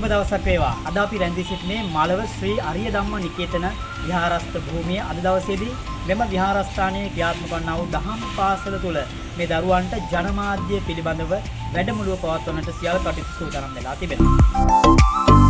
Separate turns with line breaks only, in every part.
සුබ දවසක් වේවා. අද අපි රැඳී සිටින්නේ මාලව ශ්‍රී අරිය ධම්ම නිකේතන විහාරස්ථ භූමියේ අද දවසේදී මෙම විහාරස්ථානයේ ක්‍රියාත්මක වන්නා වූ දහම් පාසල තුල මේ දරුවන්ට ජනමාධ්‍ය පිළිබඳව වැඩමුළුව පවත්වන්නට සියලු කටයුතු සූදානම් වෙලා තිබෙනවා.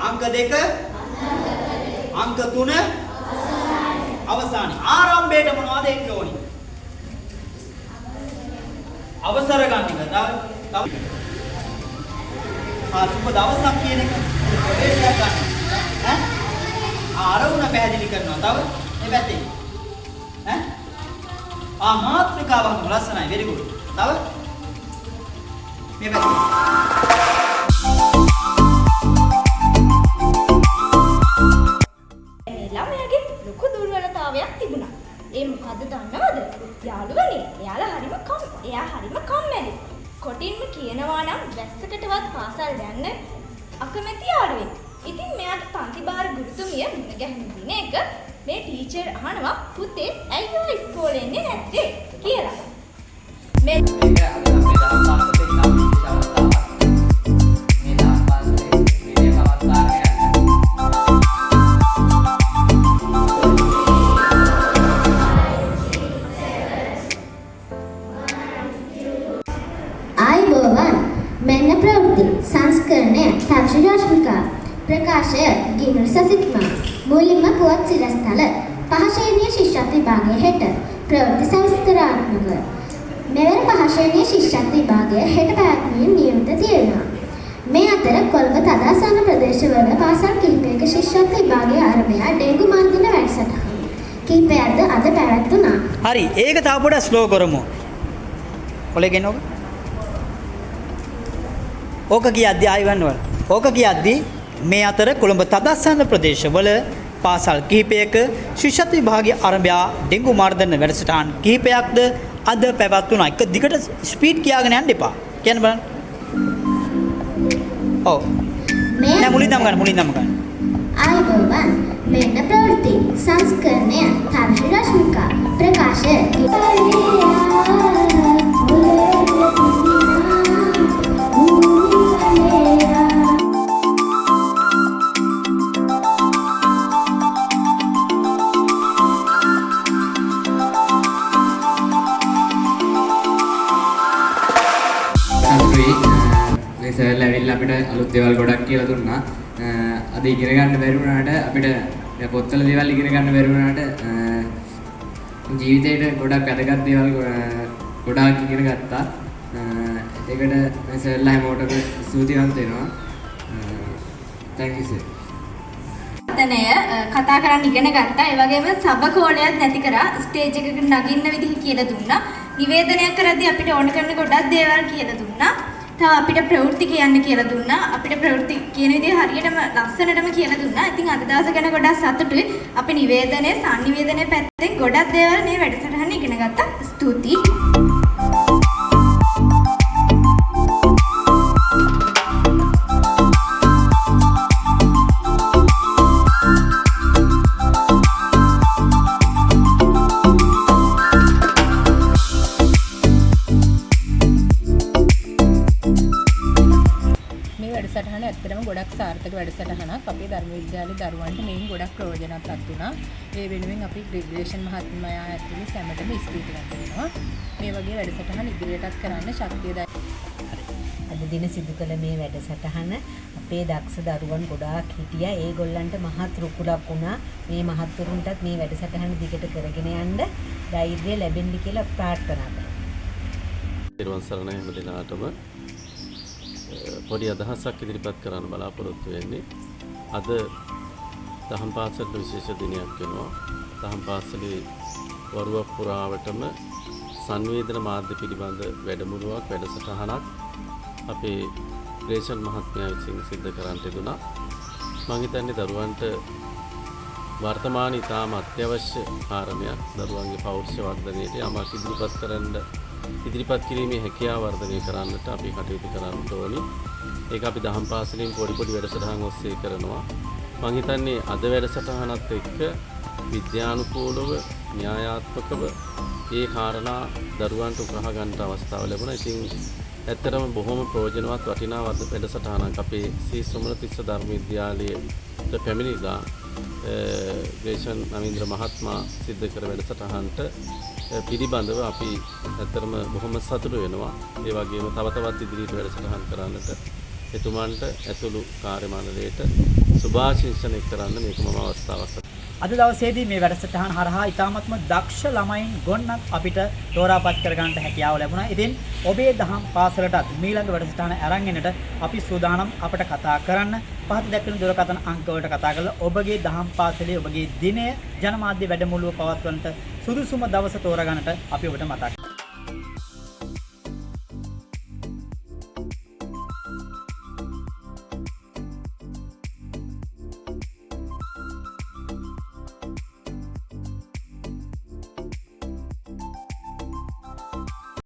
अंक 2 अंक 3 අවසානයි ආරම්භයට මොනවද එන්න ඕනි අවසර ගන්න එක තව සුබ දවසක් කියන එක ප්‍රවේශයක් ගන්න ඈ ආරවුණ පැහැදිලි කරනවා තව මේ පැත්තේ ඈ මාත්‍රිකාවක් ලස්සනයි very good තව මේ පැත්තේ
තිබුණා. ඒ මොකද්ද දන්නවද? යාළුවනේ, එයා හරිම කම්මැලි. කොටින්ම කියනවා නම් වැස්සකටවත් පාසල් යන්න අකමැති යාළුවෙක්. ඉතින් මෙයාට පන්ති භාර ගුරුතුමිය මුණ ගැහෙන දින එක මේ ටීචර් අහනවා පුතේ ඇයි ඔය ඉස්කෝලේ එන්නේ නැත්තේ කියලා. මේ
සංස්කරණය තර්ශිරාශ්මිකා ප්‍රකාශය ගිනුල් සසිත්මා මූලින්ම පුවත් සිරස්තල පහශේනීය ශිෂ්‍යත්ව විභාගය හෙට ප්‍රවෘත්ති සවිස්තරාත්මකව මෙවර පහශේනීය ශිෂ්‍යත්ව විභාගය හෙට පැවැත්වීම නියමිත තියෙනවා. මේ අතර කොළඹ තදාසන්න ප්‍රදේශවල පාසල් කිහිපයක ශිෂ්‍යත්ව විභාගයේ ආරම්භය ඩෙංගු මර්ධන වැඩසටහන කිහිපයක්ද අද පැවැත්වුණා.
හරි ඒක තව පොඩ්ඩක් ස්ලෝ කරමු. ඔලේ ගෙනෝක ඕක කියද්දි ආයිවන්නවල ඕක කියද්දි මේ අතර කොළඹ තදස්සන ප්‍රදේශවල පාසල් කිහිපයක ශිෂ්‍යත්ව විභාගයේ ආරම්භය ඩෙංගු මර්ධන වැඩසටහන් කිහිපයක්ද අද පැවැත්වුණා. එක දිගට ස්පීඩ් කියාගෙන යන්න එපා. කියන්න බලන්න. ඔව්. නෑ මුලින්දම ගන්න.
ආයිබෝවන් මෙන්න ප්‍රවෘත්ති සංස්කරණය තර්ශිරාශ්මිකා ප්‍රකාශය
අපිට අලුත් දේවල් ගොඩක් කියලා දුන්නා. අද ඉගෙන ගන්න බැරි වුණාට අපිට පොත්වල දේවල් ඉගෙන ගන්න බැරි වුණාට ජීවිතේට ගොඩක් වැදගත් දේවල් ගොඩාක් ඉගෙන ගත්තා. ඒකට මේ සර්ලා හැමෝටම ස්තුතිවන්ත වෙනවා. thank you sir.
තනය කතා කරන්න ඉගෙන ගත්තා. ඒ වගේම සබකෝලයක් නැති කරා ස්ටේජ් එකකට නගින්න විදිහ කියලා දුන්නා. නිවේදනයක් කරද්දී අපිට ඕන කරන ගොඩක් දේවල් කියලා දුන්නා. තව අපිට ප්‍රවෘත්ති කියන්න කියලා දුන්නා. අපිට ප්‍රවෘත්ති කියන විදිහ හරියටම ලස්සනටම කියලා දුන්නා. ඉතින් අද දවස ගැන ගොඩක් සතුටුයි. අපි නිවේදනයේ සංනිවේදනයේ පැත්තෙන් ගොඩක් දේවල් මේ වැඩසටහන ඉගෙන ගත්තා. ස්තුතියි.
වැඩසටහන ඇත්තටම ගොඩක් සාර්ථක වැඩසටහනක්. අපේ ධර්ම විද්‍යාලයේ දරුවන්ට මේන් ගොඩක් ප්‍රයෝජනවත් වුණා. ඒ වෙනුවෙන් අපි ග්‍රැජුවේෂන් මහත්මයා ඇතුළු සැමටම ස්තුතිවන්ත වෙනවා. මේ වගේ වැඩසටහන ඉදිරියටත් කරන්න ශක්තිය
අද දින සිදු කළ මේ වැඩසටහන අපේ දක්ෂ දරුවන් ගොඩාක් හිටියා. ඒගොල්ලන්ට මහත් රුකුලක් වුණා. මේ මහත්තුරුන්ටත් මේ වැඩසටහන දිගට කරගෙන යන්න ධෛර්යය ලැබෙන්න කියලා ප්‍රාර්ථනා කරනවා.
ඊර්වන් සරණ හැම දිනාටම පොඩි අදහසක් ඉදිරිපත් කරන්න බලාපොරොත්තු වෙන්නේ. අද දහම් පාසලට විශේෂ දිනයක් වෙනවා. දහම් පාසලේ වරුවක් පුරාවටම සංවේදන මාධ්‍ය පිළිබඳ වැඩමුළුවක් වැඩසටහනක් අපේ ග්‍රේෂන් මහත්මයා විසින් සිද්ධ කරන්නට යෙදුණා. මම හිතන්නේ දරුවන්ට වර්තමානයේ ඉතාම අත්‍යවශ්‍ය කාරණයක් දරුවන්ගේ පෞරුෂ වර්ධනයට යමක් ඉදිරිපත් කිරීමේ හැකියාව වර්ධනය කරන්නට අපි කටයුතු කරන්න ඕනි. ඒක අපි දහම් පාසලෙන් පොඩි වැඩසටහන් ඔස්සේ කරනවා. මම හිතන්නේ අද වැඩසටහනත් එක්ක විද්‍යානුකූලව න්‍යායාත්මකව ඒ කාරණා දරුවන්ට උකහා ගන්නට අවස්ථාව ලැබුණා. ඉතින් ඇත්තටම බොහොම ප්‍රයෝජනවත් වටිනා වැඩසටහනක් අපේ සී සොමනතිස්ස ධර්ම විද්‍යාලයට පැමිණිලා ග්‍රේෂන් නවීන්ද්‍ර මහත්මයා සිද්ධ කර වැඩසටහනට පිළිබඳව අපි ඇත්තටම බොහොම සතුටු වෙනවා. ඒ වගේම තවත් ඉදිරියට වැඩසටහන් කරන්නට එතුමන්ට ඇතුළු කාර්ය මණ්ඩලයට සුභාශිංසනය කරන්න මේක මම අවස්ථාවක්.
අද දවසේදී මේ වැඩසටහන හරහා ඉතාමත්ම දක්ෂ ළමයින් ගොන්නක් අපිට තෝරාපත් කරගන්නට හැකියාව ලැබුණා. ඉතින් ඔබේ දහම් පාසලටත් ඊළඟ වැඩසටහන අරන් එන්නට අපි සූදානම් අපට කතා කරන්න. පහත දැක්වෙන දුරකථන අංක වලට කතා කරලා ඔබගේ දහම් පාසලේ ඔබගේ දිනය ජනමාධ්‍ය වැඩමුළුව පවත්වන්නට සුදුසුම දවස තෝරාගන්නට අපි ඔබට මතක්